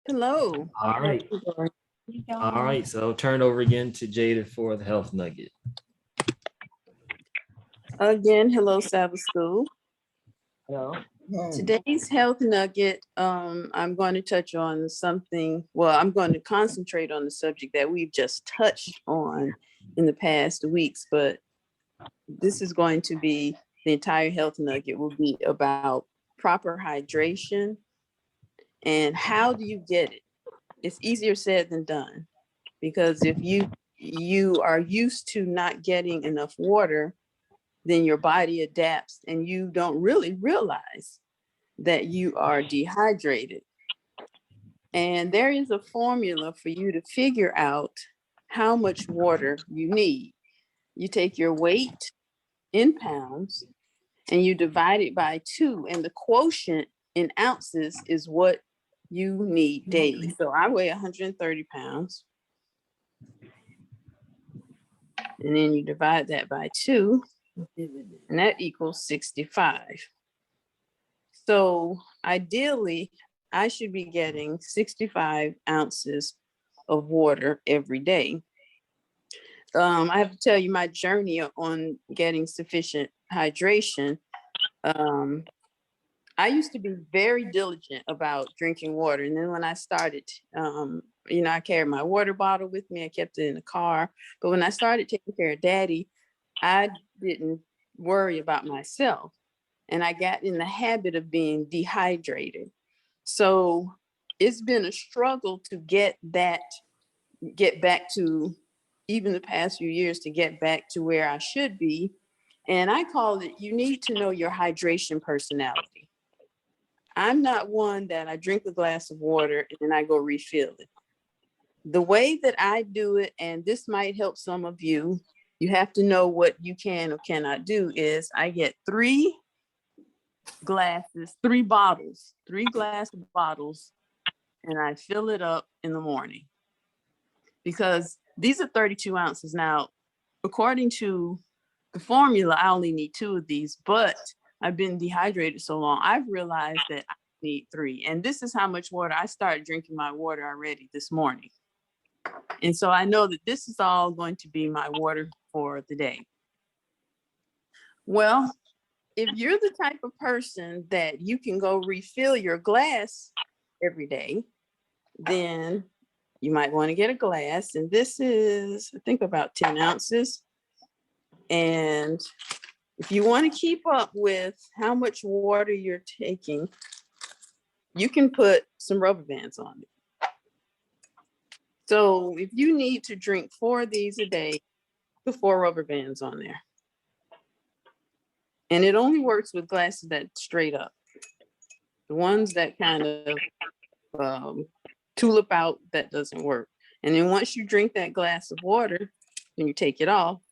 Hello. All How are right. you doing? All right. So turn over again to Jada for the health nugget. Again, hello, Sabbath School. Hello. Today's health nugget, I'm going to touch on something. Well, I'm going to concentrate on the subject that we've just touched on in the past weeks, but this is going to be the entire health nugget will be about proper hydration and how do you get it? It's easier said than done, because if you are used to not getting enough water, then your body adapts and you don't really realize that you are dehydrated. And there is a formula for you to figure out how much water you need. You take your weight in pounds and you divide it by 2, and the quotient in ounces is what you need daily. So I weigh 130 pounds, and then you divide that by 2, and that equals 65. So ideally, I should be getting 65 ounces of water every day. I have to tell you my journey on getting sufficient hydration. Um, I used to be very diligent about drinking water. And then when I started, I carried my water bottle with me. I kept it in the car. But when I started taking care of Daddy, I didn't worry about myself. And I got in the habit of being dehydrated. So it's been a struggle to get back to, even the past few years, to get back to where I should be. And I call it, you need to know your hydration personality. I'm not one that I drink a glass of water and then I go refill it. The way that I do it, and this might help some of you, you have to know what you can or cannot do, is I get 3 glasses, 3 bottles, 3 glass bottles, and I fill it up in the morning, because these are 32 ounces. Now, according to the formula, I only need 2 of these, but I've been dehydrated so long, I've realized that I need 3. And this is how much water I started drinking my water already this morning. And so I know that this is all going to be my water for the day. Well, if you're the type of person that you can go refill your glass every day, then you might want to get a glass. And this is, I think, about 10 ounces. And if you want to keep up with how much water you're taking, you can put some rubber bands on it. So if you need to drink 4 of these a day, put 4 rubber bands on there. And it only works with glasses that straight up. The ones that kind of tulip out, that doesn't work. And then once you drink that glass of water, then you take it off,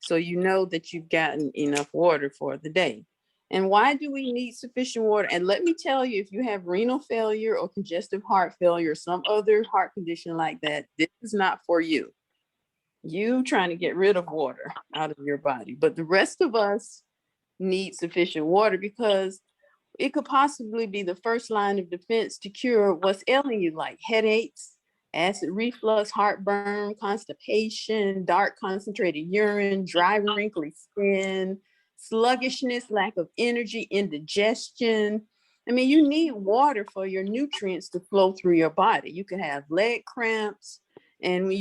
so you know that you've gotten enough water for the day. And why do we need sufficient water? And let me tell you, if you have renal failure or congestive heart failure or some other heart condition like that, this is not for you. You trying to get rid of water out of your body. But the rest of us need sufficient water, because it could possibly be the first line of defense to cure what's ailing you, like headaches, acid reflux, heartburn, constipation, dark concentrated urine, dry wrinkly skin, sluggishness, lack of energy, indigestion. I mean, you need water for your nutrients to flow through your body. You can have leg cramps, and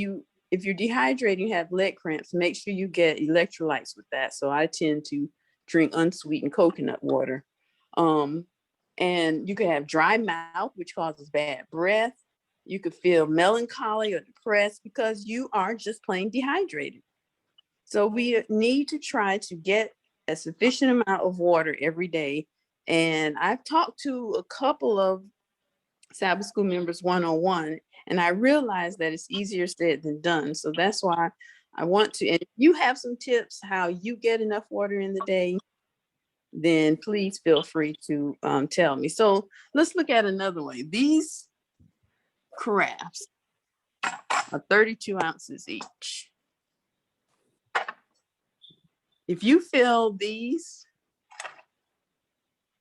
if you're dehydrated, you have leg cramps, make sure you get electrolytes with that. So I tend to drink unsweetened coconut water. And you can have dry mouth, which causes bad breath. You could feel melancholy or depressed because you are just plain dehydrated. So we need to try to get a sufficient amount of water every day. And I've talked to a couple of Sabbath School members one-on-one, and I realized that it's easier said than done. So that's why I want to, and if you have some tips how you get enough water in the day, then please feel free to tell me. So let's look at another way. These crafts are 32 ounces each. If you fill these,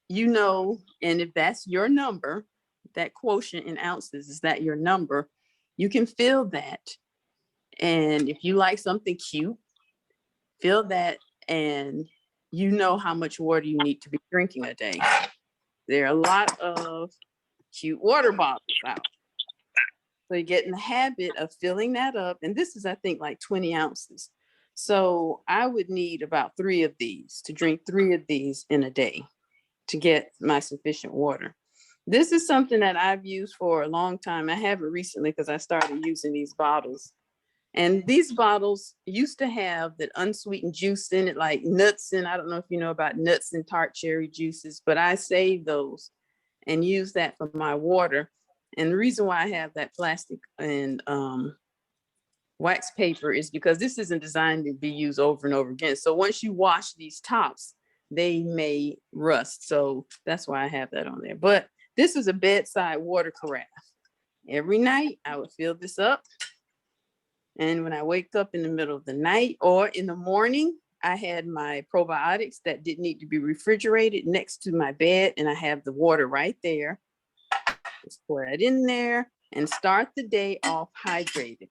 and if that's your number, that quotient in ounces, is that your number? You can fill that. And if you like something cute, fill that, and you know how much water you need to be drinking a day. There are a lot of cute water bottles out. So you get in the habit of filling that up. And this is, I think, like 20 ounces. So I would need about 3 of these to drink 3 of these in a day to get my sufficient water. This is something that I've used for a long time. I haven't recently because I started using these bottles. And these bottles used to have that unsweetened juice in it, like nuts. And I don't know if you know about nuts and tart cherry juices, but I save those and use that for my water. And the reason why I have that plastic and wax paper is because this isn't designed to be used over and over again. So once you wash these tops, they may rust. So that's why I have that on there. But this is a bedside water carafe. Every night I would fill this up. And when I wake up in the middle of the night or in the morning, I had my probiotics that didn't need to be refrigerated next to my bed. And I have the water right there. Just pour it in there and start the day off hydrated.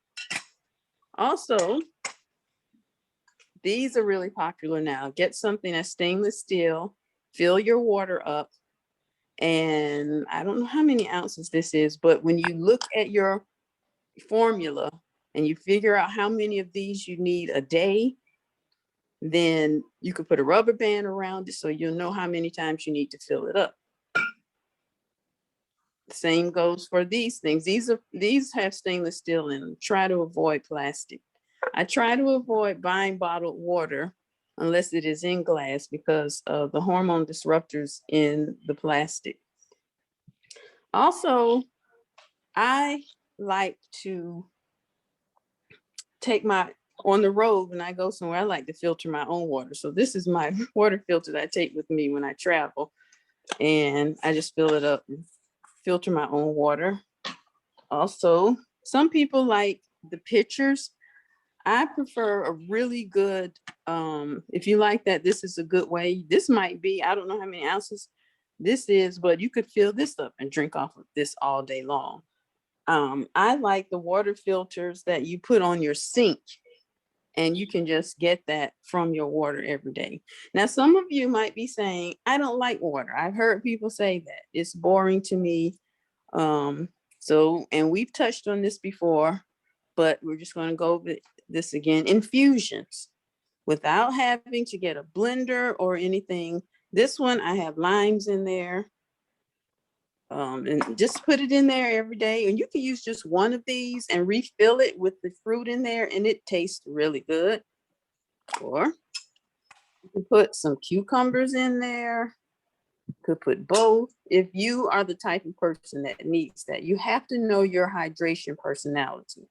Also, these are really popular now. Get something that's stainless steel, fill your water up. And I don't know how many ounces this is, but when you look at your formula and you figure out how many of these you need a day, then you could put a rubber band around it so you'll know how many times you need to fill it up. Same goes for these things. These have stainless steel in them. Try to avoid plastic. I try to avoid buying bottled water unless it is in glass because of the hormone disruptors in the plastic. Also, I like to take on the road when I go somewhere, I like to filter my own water. So this is my water filter that I take with me when I travel. And I just fill it up and filter my own water. Also, some people like the pitchers. I prefer a really good, if you like that, this is a good way. This might be, I don't know how many ounces this is, but you could fill this up and drink off of this all day long. I like the water filters that you put on your sink, and you can just get that from your water every day. Now, some of you might be saying, I don't like water. I've heard people say that. It's boring to me. And we've touched on this before, but we're just going to go over this again. Infusions, without having to get a blender or anything. This one, I have limes in there. And just put it in there every day. And you can use just one of these and refill it with the fruit in there, and it tastes really good. Or you can put some cucumbers in there. Could put both. If you are the type of person that needs that, you have to know your hydration personality.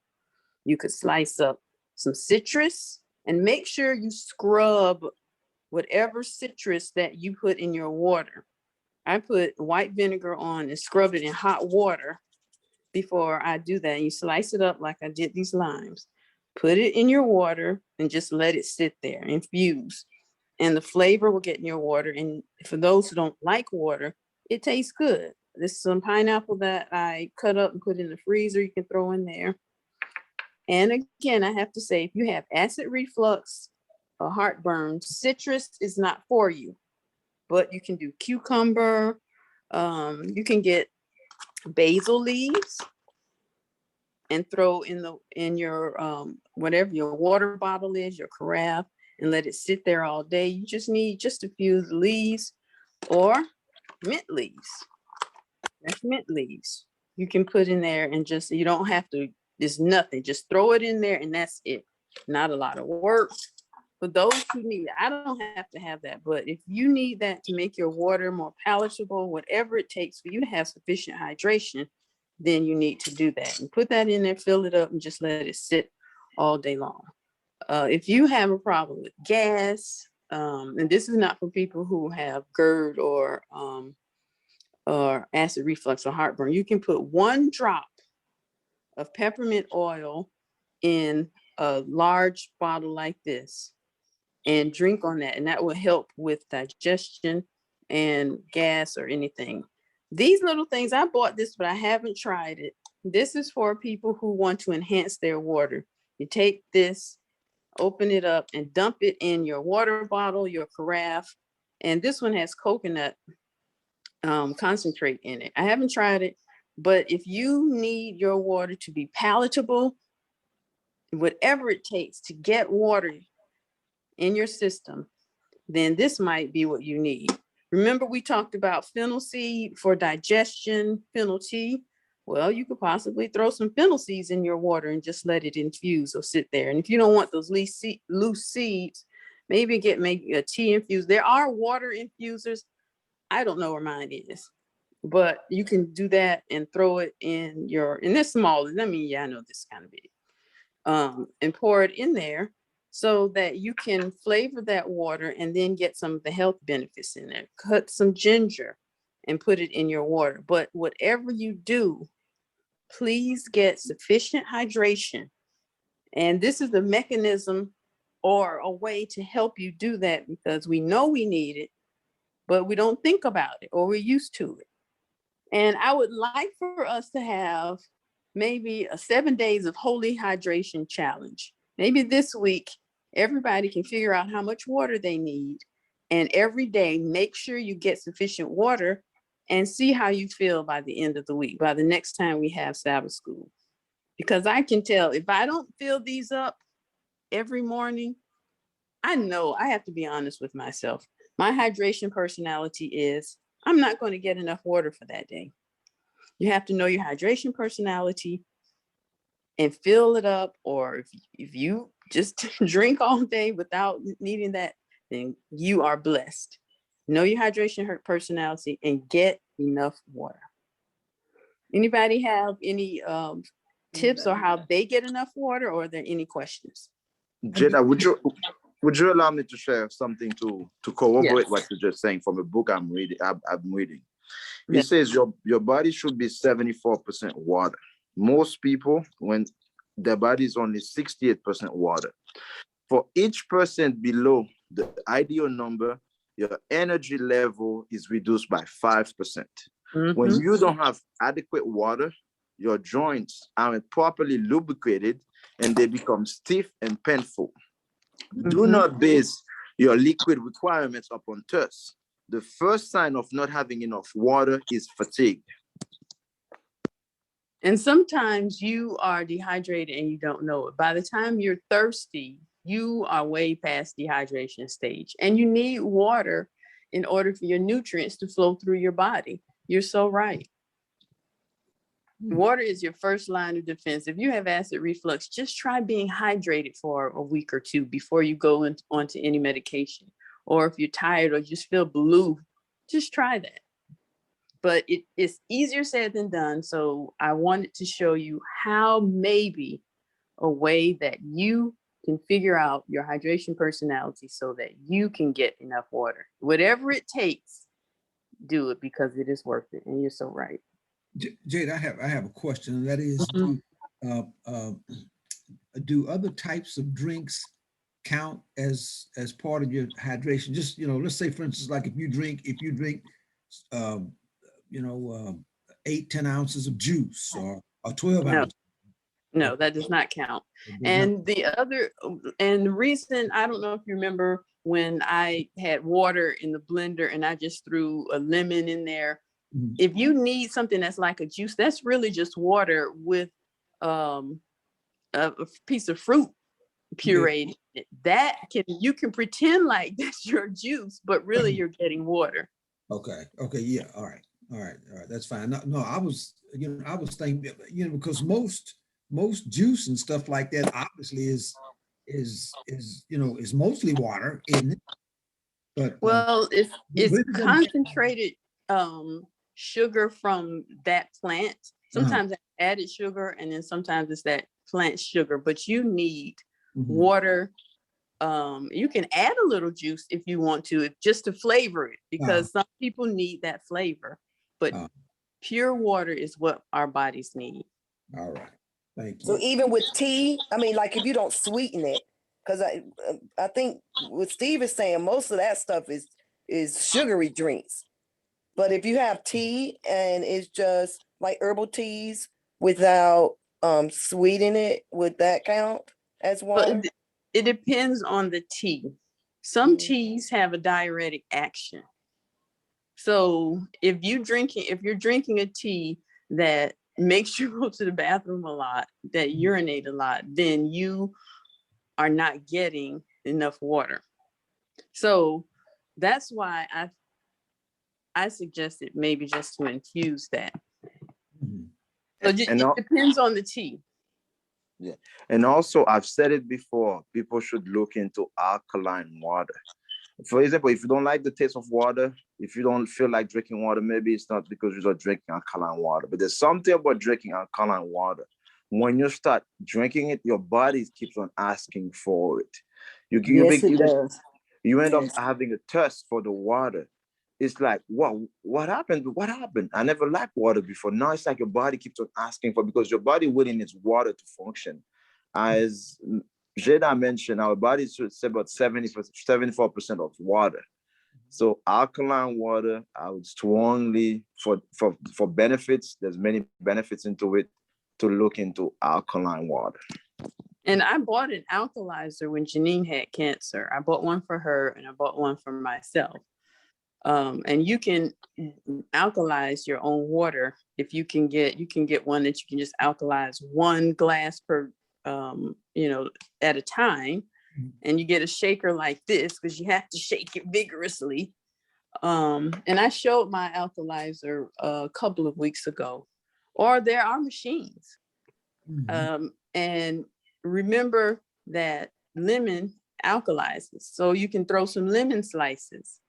You could slice up some citrus and make sure you scrub whatever citrus that you put in your water. I put white vinegar on and scrub it in hot water before I do that. And you slice it up like I did these limes. Put it in your water and just let it sit there, infuse. And the flavor will get in your water. And for those who don't like water, it tastes good. This is some pineapple that I cut up and put in the freezer. You can throw in there. And again, I have to say, if you have acid reflux or heartburn, citrus is not for you. But you can do cucumber. You can get basil leaves and throw in your whatever your water bottle is, your carafe, and let it sit there all day. You just need just a few leaves or mint leaves. That's mint leaves. You can put in there and just, you don't have to, there's nothing. Just throw it in there and that's it. Not a lot of work. For those who need it, I don't have to have that, but if you need that to make your water more palatable, whatever it takes for you to have sufficient hydration, then you need to do that and put that in there, fill it up, and just let it sit all day long. If you have a problem with gas, and this is not for people who have GERD or acid reflux or heartburn, you can put 1 drop of peppermint oil in a large bottle like this and drink on that, and that will help with digestion and gas or anything. These little things, I bought this, but I haven't tried it. This is for people who want to enhance their water. You take this, open it up, and dump it in your water bottle, your carafe. And this one has coconut concentrate in it. I haven't tried it, but if you need your water to be palatable, whatever it takes to get water in your system, then this might be what you need. Remember, we talked about fennel seed for digestion, fennel tea. Well, you could possibly throw some fennel seeds in your water and just let it infuse or sit there. And if you don't want those loose seeds, maybe get a tea infused. There are water infusers. I don't know where mine is, but you can do that and throw it in and they're small. I mean, yeah, I know this is kind of big. And pour it in there so that you can flavor that water and then get some of the health benefits in there. Cut some ginger and put it in your water. But whatever you do, please get sufficient hydration. And this is the mechanism or a way to help you do that, because we know we need it, but we don't think about it, or we're used to it. And I would like for us to have maybe a 7 days of holy hydration challenge. Maybe this week, everybody can figure out how much water they need. And every day, make sure you get sufficient water and see how you feel by the end of the week, by the next time we have Sabbath school. Because I can tell if I don't fill these up every morning, I know I have to be honest with myself. My hydration personality is I'm not going to get enough water for that day. You have to know your hydration personality and fill it up. Or if you just drink all day without needing that, then you are blessed. Know your hydration personality and get enough water. Anybody have any tips or how they get enough water, or are there any questions? Jada, would you allow me to share something to corroborate Yes. what you're just saying from a book I'm reading? It Yes. says your body should be 74% water. Most people, when their body is only 68% water. For each percent below the ideal number, your energy level is reduced by 5%. When you don't have adequate water, your joints aren't properly lubricated and they become stiff and painful. Do not base your liquid requirements upon thirst. The first sign of not having enough water is fatigue. And sometimes you are dehydrated and you don't know it. By the time you're thirsty, you are way past dehydration stage, and you need water in order for your nutrients to flow through your body. You're so right. Water is your first line of defense. If you have acid reflux, just try being hydrated for a week or two before you go onto any medication. Or if you're tired or just feel blue, just try that. But it's easier said than done. So I wanted to show you how maybe a way that you can figure out your hydration personality so that you can get enough water. Whatever it takes, do it, because it is worth it. And you're so right. Jade, I have a question, and that is, do other types of drinks count as part of your hydration? Just, let's say, for instance, like if you drink 8-10 ounces of juice or 12 ounces. No, that does not count. And the reason, I don't know if you remember when I had water in the blender and I just threw a lemon in there. If you need something that's like a juice, that's really just water with a piece of fruit pureed. You can pretend like that's your juice, but really you're getting water. Okay. Yeah. All right. That's fine. No, I was thinking, because most juice and stuff like that obviously is mostly water, isn't it? But well, it's concentrated sugar from that plant. Sometimes added sugar, and then sometimes it's that plant sugar, but you need water. You can add a little juice if you want to, just to flavor it, because some people need that flavor, but pure water is what our bodies need. All right. Thank you. So even with tea, I mean, like if you don't sweeten it, because I think what Steve is saying, most of that stuff is sugary drinks. But if you have tea and it's just like herbal teas without sweetening it, would that count as But water? it depends on the tea. Some Mm. teas have a diuretic action. So if you're drinking a tea that makes you go to the bathroom a lot, that urinate a lot, then you are not getting enough water. So that's why I suggested maybe just to infuse that. Mhm. So And it depends on the tea. yeah, and also I've said it before, people should look into alkaline water. For example, if you don't like the taste of water, if you don't feel like drinking water, maybe it's not because you're not drinking alkaline water, but there's something about drinking alkaline water. When you start drinking it, your body keeps on asking for it. Yes, it does. You end up Yes. having a thirst for the water. It's like, wow, what happened? What happened? I never liked water before. Now it's like your body keeps on asking for, because your body really needs water to function. As Jada mentioned, our body should say about 74% of water. So alkaline water, I would strongly for benefits. There's many benefits into it, to look into alkaline water. And I bought an alkalizer when Janine had cancer. I bought one for her and I bought one for myself. And you can alkalize your own water. If you can get one that you can just alkalize 1 glass per, at a time. And you get a shaker like this, because you have to shake it vigorously. And I showed my alkalizer a couple of weeks ago. Or there are machines. Mhm. And remember that lemon alkalizes. So you can throw some lemon slices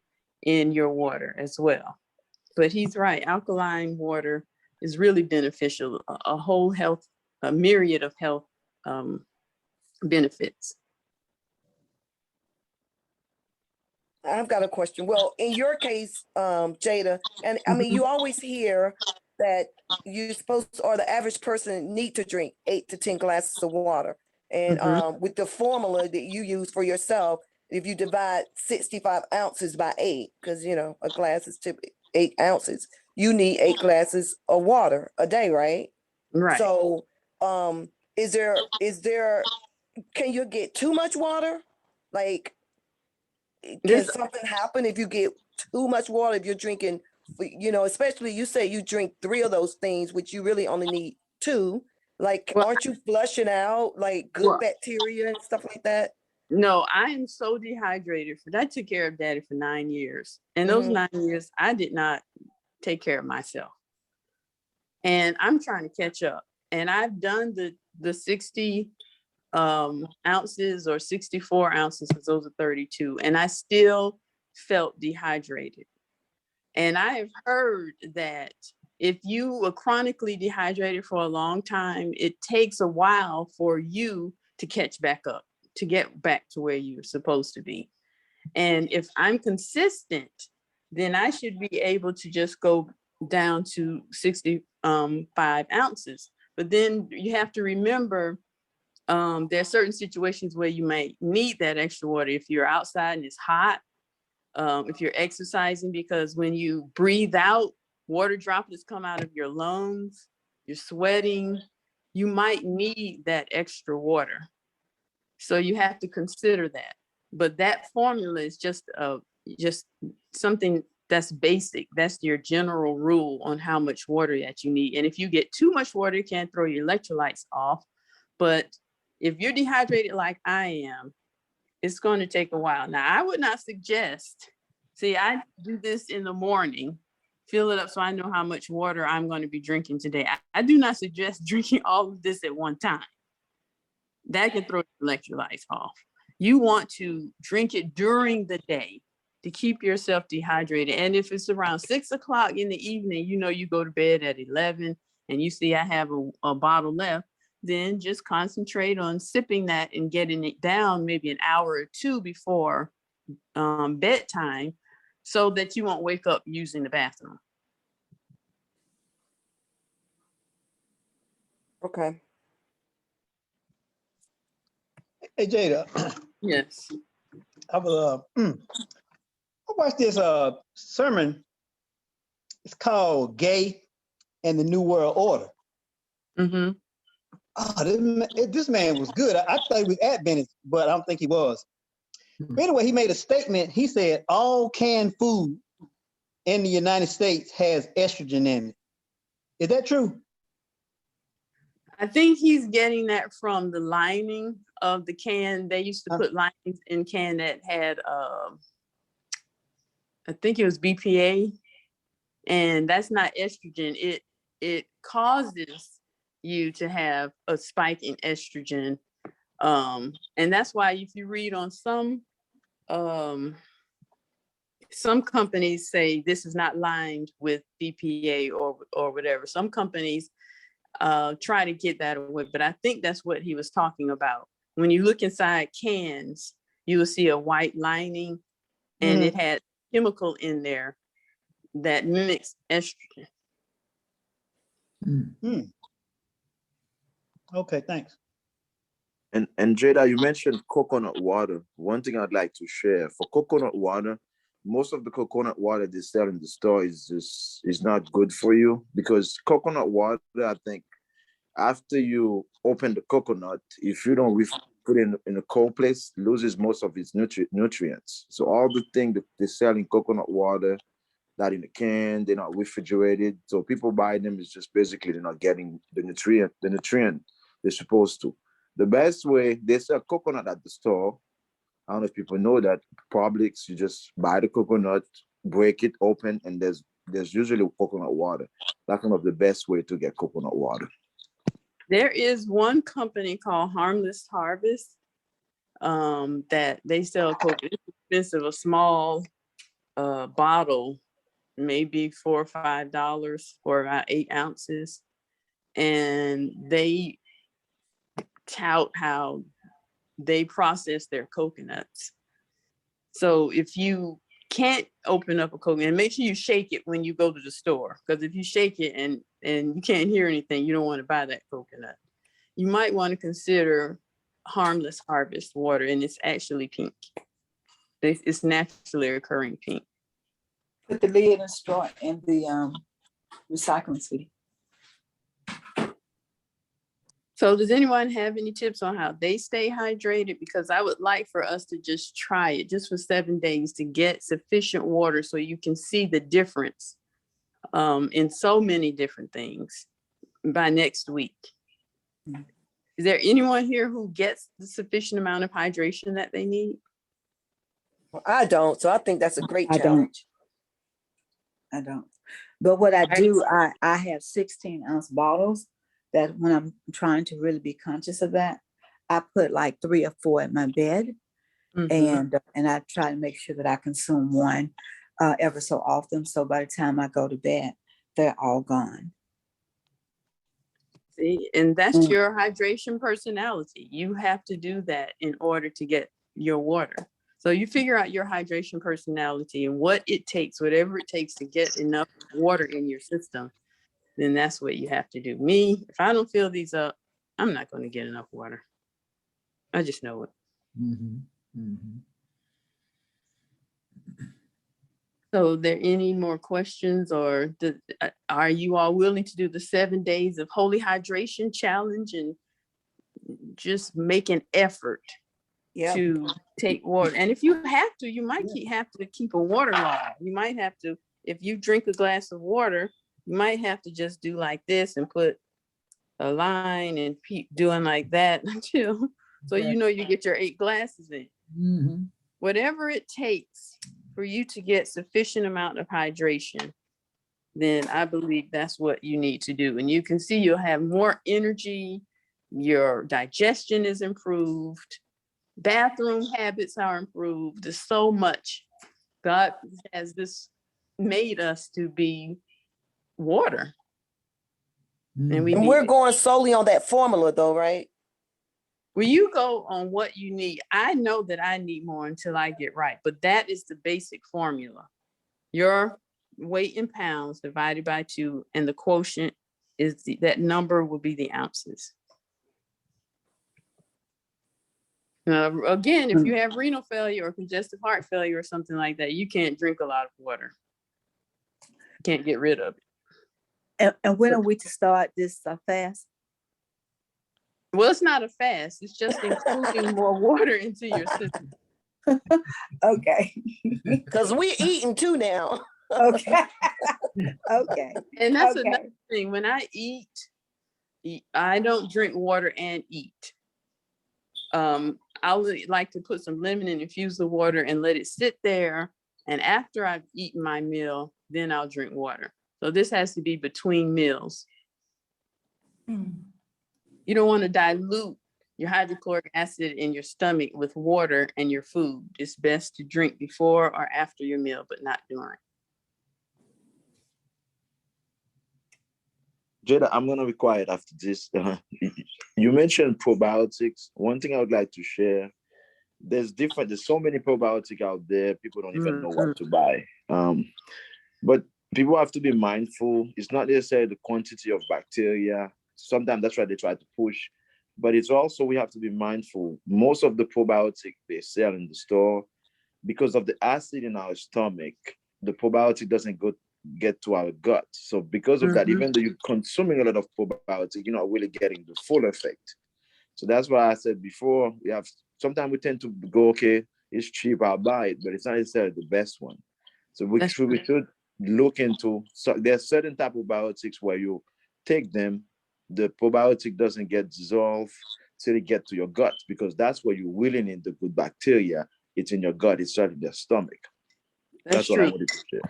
in your water as well. But he's right, alkaline water is really beneficial, a myriad of health benefits. I've got a question. Well, in your case, Jada, and I mean, you always hear that you're supposed to, or the average person need to drink 8 to 10 glasses of water. And with the formula that you use for yourself, if you divide 65 ounces by 8, because a glass is typically 8 ounces, you need 8 glasses of water a day, right? Right. So, is there? Can you get too much water? Like, can This something happen if you get too much water, if you're drinking, especially you say you drink 3 of those things, which you really only need 2. Like, well, aren't you flushing out like good well, bacteria and stuff like that? no, I am so dehydrated. I took care of Daddy for 9 years. And those Mhm. 9 years, I did not take care of myself. And I'm trying to catch up. And I've done the 60 ounces or 64 ounces, because those are 32. And I still felt dehydrated. And I have heard that if you are chronically dehydrated for a long time, it takes a while for you to catch back up, to get back to where you're supposed to be. And if I'm consistent, then I should be able to just go down to 65 ounces. But then you have to remember, there are certain situations where you may need that extra water. If you're outside and it's hot, if you're exercising, because when you breathe out, water droplets come out of your lungs, you're sweating, you might need that extra water. So you have to consider that. But that formula is just something that's basic. That's your general rule on how much water that you need. And if you get too much water, it can throw your electrolytes off. But if you're dehydrated like I am, it's going to take a while. Now, I would not suggest, I do this in the morning, fill it up so I know how much water I'm going to be drinking today. I do not suggest drinking all of this at one time. That can throw your electrolytes off. You want to drink it during the day to keep yourself dehydrated. And if it's around 6 o'clock in the evening, you go to bed at 11 and you see I have a bottle left, then just concentrate on sipping that and getting it down maybe an hour or 2 before bedtime, so that you won't wake up using the bathroom. Okay. Hey Jada, Yes. I was I watched this sermon It's called Gay and the New World Order. Mm-hmm. Oh, this man was good. I thought he was Adventist, but I don't think he was. But anyway, he made a statement. He said all canned food in the United States has estrogen in it. Is that true? I think he's getting that from the lining of the can. They used to put linings in can that had, I think it was BPA, and that's not estrogen. It causes you to have a spike in estrogen, and that's why if you read on some companies say this is not lined with BPA or whatever. Some companies try to get that away, but I think that's what he was talking about. When you look inside cans, you will see a white lining, and it had chemical in there that mimics estrogen. Okay, thanks. And Jada, you mentioned coconut water. One thing I'd like to share for coconut water, most of the coconut water they sell in the store is not good for you, because coconut water, I think, after you open the coconut, if you don't put it in a cold place, loses most of its nutrients. So all the things that they sell in coconut water, that in a can, they're not refrigerated. So people buy them is just basically they're not getting the nutrient they're supposed to. The best way, they sell coconut at the store. I don't know if people know that. Publix, you just buy the coconut, break it open, and there's usually coconut water. That's one of the best way to get coconut water. There is one company called Harmless Harvest that they sell coconut. It's expensive, a small bottle, maybe $4 or $5 for about 8 ounces. And they tout how they process their coconuts. So if you can't open up a coconut, and make sure you shake it when you go to the store, because if you shake it and you can't hear anything, you don't want to buy that coconut. You might want to consider Harmless Harvest water, and it's actually pink. It's naturally occurring pink. Put the lid and straw in the recycling, sweetie. So does anyone have any tips on how they stay hydrated? Because I would like for us to just try it just for 7 days to get sufficient water so you can see the difference in so many different things by next week. Is there anyone here who gets the sufficient amount of hydration that they need? Well, I don't, so I think that's a great I challenge. I don't. But what I do, I have 16-ounce bottles that when I'm trying to really be conscious of that, I put like 3 or 4 in my bed. And I try to make sure that I consume one ever so often. So by the time I go to bed, they're all gone. See, and that's your hydration personality. You have to do that in order to get your water. So you figure out your hydration personality and what it takes, whatever it takes to get enough water in your system, then that's what you have to do. Me, if I don't fill these up, I'm not going to get enough water. I just know it. So are there any more questions, or are you all willing to do the 7 days of holy hydration challenge and just make an effort to take water? And if you have to, you might have to keep a water log. You might have to, if you drink a glass of water, you might have to just do like this and put a line and keep doing like that until, so you know you get your 8 glasses in. Whatever it takes for you to get sufficient amount of hydration, then I believe that's what you need to do. And you can see you'll have more energy, your digestion is improved, bathroom habits are improved. There's so much. God has this made us to be water. And we're going solely on that formula though, right? When you go on what you need, I know that I need more until I get right, but that is the basic formula. Your weight in pounds divided by 2, and the quotient is that number will be the ounces. Again, if you have renal failure or congestive heart failure or something like that, you can't drink a lot of water. can't get rid of it. And when are we to start this fast? Well, it's not a fast. It's just including more water into your system. Okay. Because we're eating too now. Okay. Okay. And that's Okay. another thing. When I eat, I don't drink water and eat. I would like to put some lemon and infuse the water and let it sit there. And after I've eaten my meal, then I'll drink water. So this has to be between meals. You don't want to dilute your hydrochloric acid in your stomach with water and your food. It's best to drink before or after your meal, but not during. Jada, I'm gonna be quiet after this. You mentioned probiotics. One thing I would like to share, there's so many probiotics out there. People don't even know what to buy. But people have to be mindful. It's not necessarily the quantity of bacteria. Sometimes that's why they try to push. But it's also, we have to be mindful. Most of the probiotic they sell in the store, because of the acid in our stomach, the probiotic doesn't get to our gut. So because of that, even though you're consuming a lot of probiotic, you're not really getting the full effect. So that's why I said before, sometimes we tend to go, okay, it's cheap, I'll buy it, but it's not necessarily the best one. So we should look into, so there's certain type of probiotics where you take them, the probiotic doesn't get dissolved till it get to your gut, because that's where you really need the good bacteria. It's in your gut, it's not in your stomach. That's what true. I wanted to share.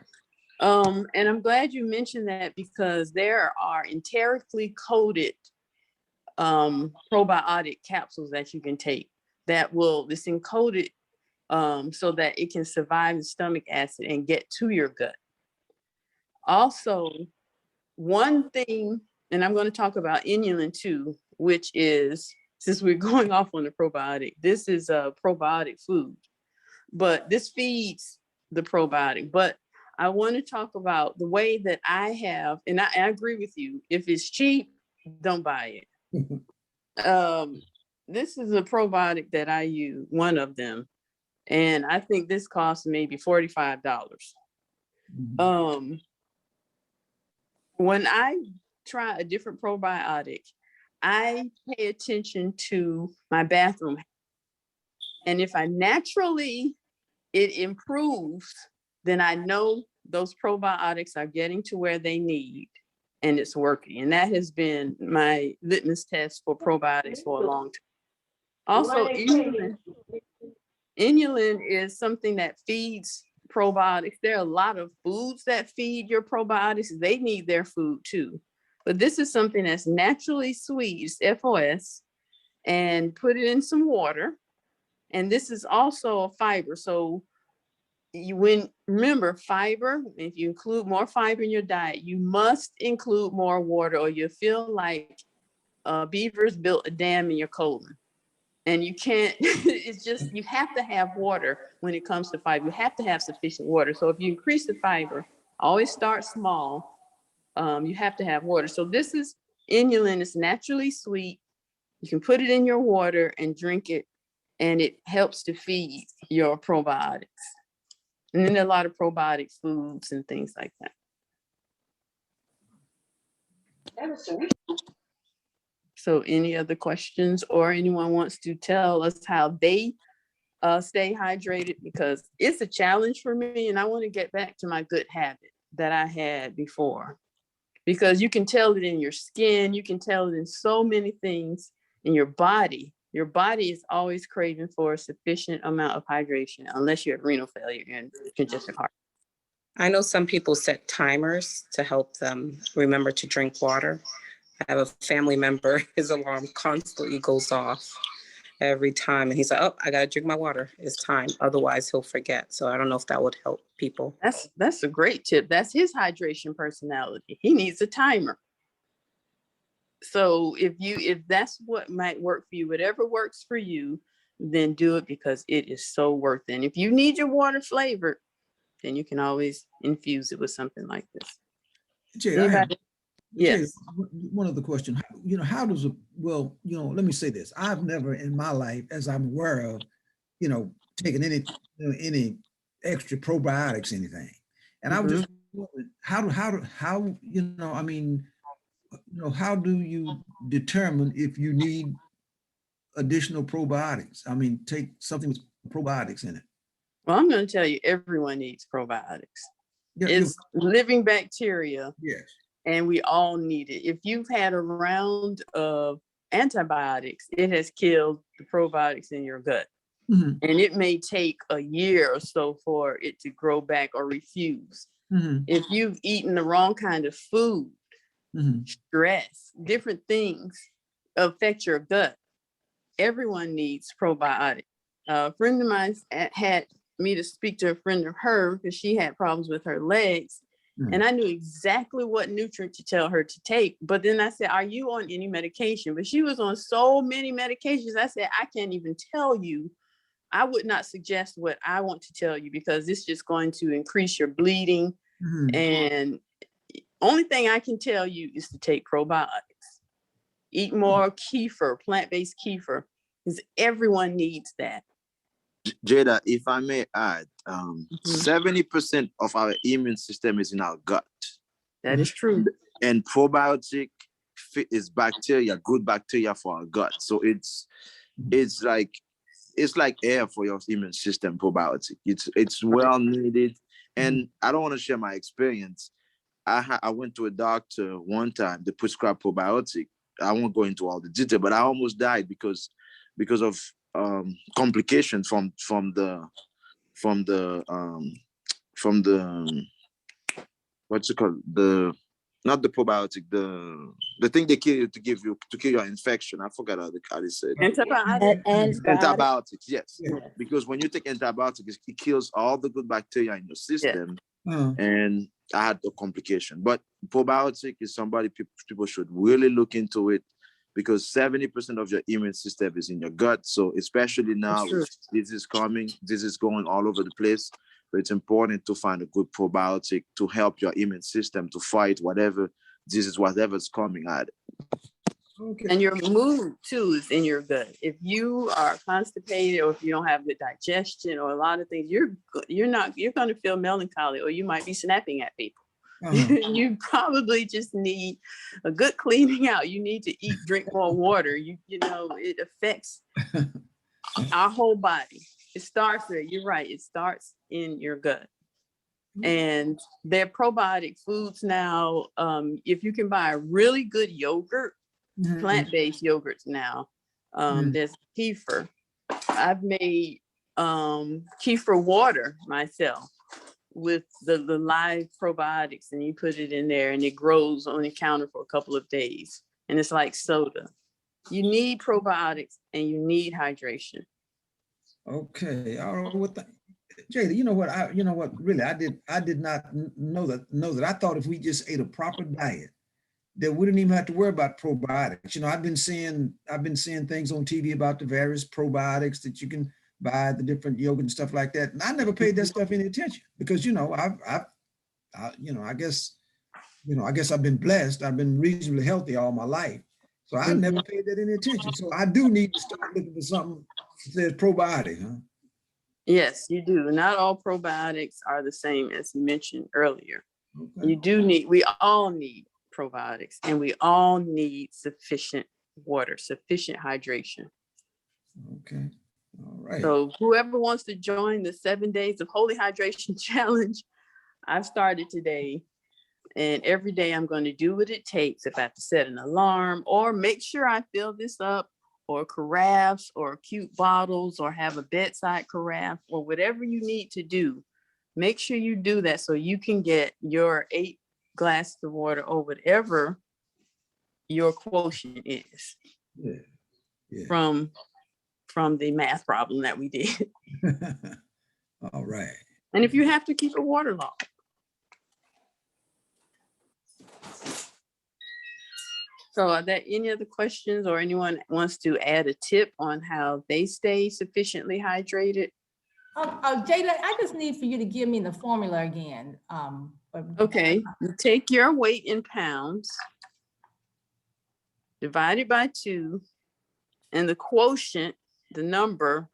And I'm glad you mentioned that, because there are enterically coated probiotic capsules that you can take it's encoded so that it can survive the stomach acid and get to your gut. Also, one thing, and I'm going to talk about inulin too, which is, since we're going off on the probiotic, this is a probiotic food, but this feeds the probiotic. But I want to talk about the way that I have, and I agree with you. If it's cheap, don't buy it. This is a probiotic that I use, one of them, and I think this costs maybe $45. When I try a different probiotic, I pay attention to my bathroom. And if I naturally, it improves, then I know those probiotics are getting to where they need and it's working. And that has been my litmus test for probiotics for a long time. Also, inulin is something that feeds probiotics. There are a lot of foods that feed your probiotics. They need their food too. But this is something that's naturally sweet. It's FOS, and put it in some water. And this is also a fiber. So remember fiber, if you include more fiber in your diet, you must include more water, or you'll feel like beavers built a dam in your colon. And you can't, it's just, you have to have water when it comes to fiber. You have to have sufficient water. So if you increase the fiber, always start small. You have to have water. So this is inulin. It's naturally sweet. You can put it in your water and drink it, and it helps to feed your probiotics. And then there are a lot of probiotic foods and things like that. So any other questions, or anyone wants to tell us how they stay hydrated? Because it's a challenge for me, and I want to get back to my good habit that I had before. Because you can tell it in your skin, you can tell it in so many things in your body. Your body is always craving for a sufficient amount of hydration, unless you have renal failure and congestive heart. I know some people set timers to help them remember to drink water. I have a family member, his alarm constantly goes off every time. And he's like, oh, I got to drink my water. It's time. Otherwise, he'll forget. So I don't know if that would help people. That's a great tip. That's his hydration personality. He needs a timer. So if that's what might work for you, whatever works for you, then do it, because it is so worth it. And if you need your water flavored, then you can always infuse it with something like this. Jay, Yes. One other question. How does let me say this. I've never in my life, as I'm aware of, taken any extra probiotics, anything. And I was just how, I mean, how do you determine if you need additional probiotics? I mean, take something with probiotics in it. Well, I'm going to tell you, everyone needs probiotics. It's living bacteria, yes, and we all need it. If you've had a round of antibiotics, it has killed the probiotics in your gut. Mhm. And it may take a year or so for it to grow back or refuse. Mhm. If you've eaten the wrong kind of food, Mhm. stress, different things affect your gut. Everyone needs probiotics. A friend of mine had me to speak to a friend of her because she had problems with her legs. And I knew exactly what nutrient to tell her to take. But then I said, are you on any medication? But she was on so many medications. I said, I can't even tell you. I would not suggest what I want to tell you because it's just going to increase your bleeding. Mhm. And only thing I can tell you is to take probiotics. Eat more kefir, plant-based kefir, because everyone needs that. Jada, if I may add, 70% of our immune system is in our gut. That is true. And probiotic is bacteria, good bacteria for our gut. So it's like air for your immune system. Probiotic. It's well needed. And I don't want to share my experience. I went to a doctor one time. They prescribed probiotic. I won't go into all the detail, but I almost died because of complications from the what's it called, the not the probiotic, the thing they kill you to kill your infection. I forgot how they said antibiotics. Yes, because when you take antibiotics, it kills all the good bacteria in your system. And I had the complication. But probiotic is somebody people should really look into it, because 70% of your immune system is in your gut. So especially now, this is going all over the place. So it's important to find a good probiotic to help your immune system to fight whatever's coming at it. Okay. And your mood too is in your gut. If you are constipated, or if you don't have good digestion, or a lot of things, you're going to feel melancholy, or you might be snapping at people. You probably just need a good cleaning out. You need to drink more water. You know, it affects our whole body. It starts there. You're right. It starts in your gut. And there are probiotic foods now. If you can buy a really good yogurt, plant-based yogurts now, there's kefir. I've made kefir water myself with the live probiotics, and you put it in there and it grows on the counter for a couple of days, and it's like soda. You need probiotics and you need hydration. Okay. All right. Jada, you know what, really, I did not know that. I thought if we just ate a proper diet, that we didn't even have to worry about probiotics. You know, I've been seeing things on TV about the various probiotics that you can buy, the different yogurt and stuff like that. And I never paid that stuff any attention because, I guess I've been blessed. I've been reasonably healthy all my life. So I never paid that any attention. So I do need to start looking for something that says probiotic, huh? Yes, you do. Not all probiotics are the same, as you mentioned earlier. Okay. We all need probiotics, and we all need sufficient water, sufficient hydration. Okay. All right. So whoever wants to join the 7 days of Holy Hydration Challenge, I've started today, and every day I'm going to do what it takes. If I have to set an alarm or make sure I fill this up, or carafes or cute bottles, or have a bedside carafe, or whatever you need to do, make sure you do that so you can get your 8 glasses of water, or whatever your quotient is. Yeah. From the math problem that we did. All right. And if you have to, keep a water log. So are there any other questions, or anyone wants to add a tip on how they stay sufficiently hydrated? Jada, I just need for you to give me the formula again. Okay, you take your weight in pounds, divide it by 2, and the quotient, the number,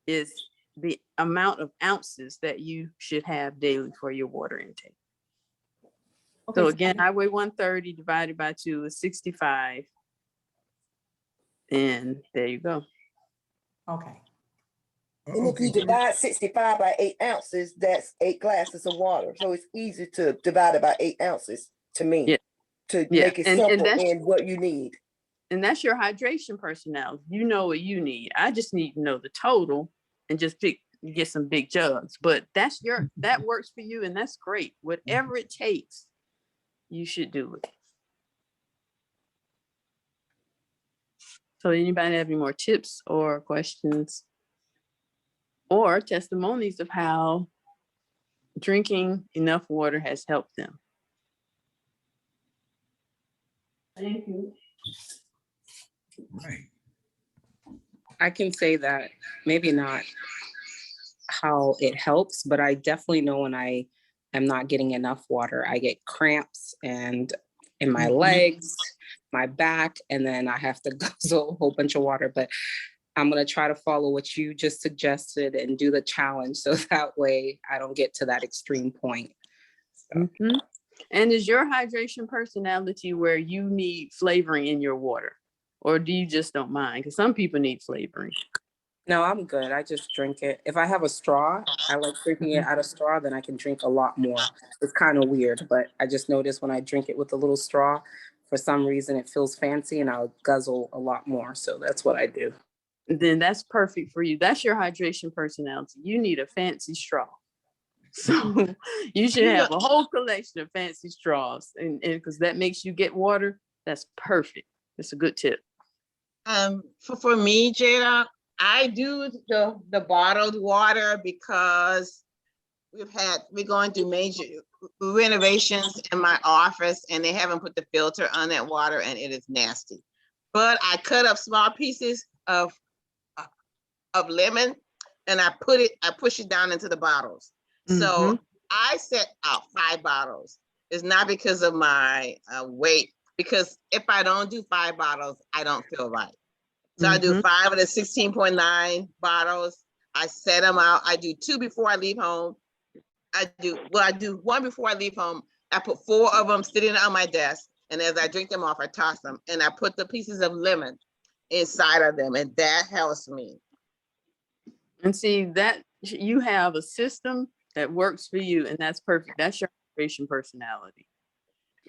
is the amount of ounces that you should have daily for your water intake. Okay, So again, I weigh 130 divided by 2 is 65. And there you go. okay. And if you Okay, divide 65 by 8 ounces, that's 8 glasses of water. So it's easy to divide it by 8 ounces to me, Yeah. to Yeah. make it And simple that's in what you need. and that's your hydration personality. You know what you need. I just need to know the total and just get some big jugs. But that works for you, and that's great. Whatever it takes, you should do it. So anybody have any more tips or questions or testimonies of how drinking enough water has helped them? Thank you. right. I can say that maybe not how it helps, but I definitely know when I am not getting enough water, I get cramps and in my legs, my back, and then I have to guzzle a whole bunch of water. But I'm going to try to follow what you just suggested and do the challenge so that way I don't get to that extreme point. So. And is your hydration personality where you need flavoring in your water, or do you just don't mind? Because some people need flavoring. No, I'm good. I just drink it. If I have a straw, I like drinking it out of straw, then I can drink a lot more. It's kind of weird, but I just notice when I drink it with a little straw, for some reason it feels fancy and I'll guzzle a lot more. So that's what I do. Then that's perfect for you. That's your hydration personality. You need a fancy straw. So you should have a whole collection of fancy straws, and because that makes you get water, that's perfect. It's a good tip. For me, Jada, I do the bottled water because we're going through major renovations in my office and they haven't put the filter on that water and it is nasty. But I cut up small pieces of lemon and I push it down into the bottles. So I set out 5 bottles. It's not because of my weight, because if I don't do 5 bottles, I don't feel right. So I do 5 of the 16.9 bottles. I set them out. I do 2 before I leave home. I do 1 before I leave home. I put 4 of them sitting on my desk. And as I drink them off, I toss them. And I put the pieces of lemon inside of them. And that helps me. And see that you have a system that works for you, and that's perfect. That's your hydration personality.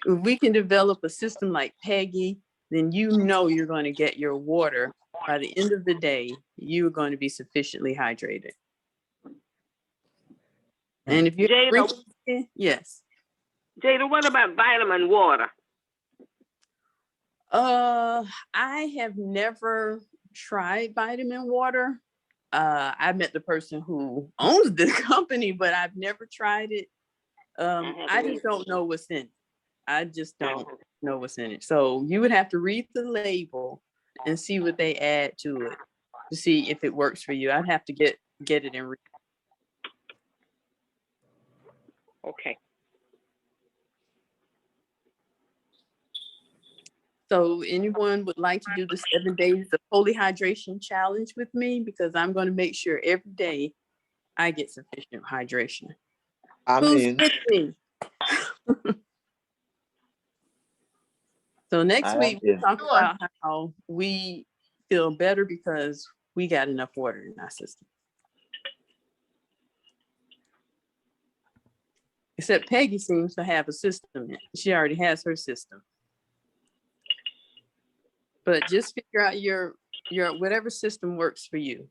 If we can develop a system like Peggy, then you know you're going to get your water. By the end of the day, you're going to be sufficiently hydrated. And if you're drinking, yes. Jada, what about vitamin water? I have never tried vitamin water. I met the person who owns the company, but I've never tried it. I just don't know what's in it. I just don't know what's in it. So you would have to read the label and see what they add to it to see if it works for you. I'd have to get it and read. Okay. So anyone would like to do the 7 days of holy hydration challenge with me, because I'm going to make sure every day I get sufficient hydration. Who's with me? So next week we'll talk about how we feel better because we got enough water in our system. Except Peggy seems to have a system. She already has her system. But just figure out your whatever system works for you.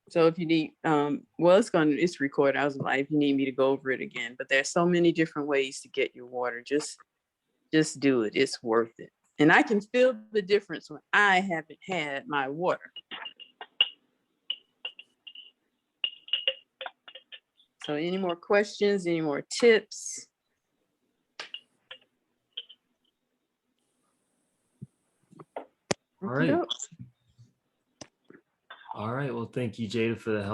So if you need, it's recorded. I was like, if you need me to go over it again, but there's so many different ways to get your water. Just do it. It's worth it. And I can feel the difference when I haven't had my water. So any more questions, any more tips? All right. All right. Well, thank you, Jada, for the help.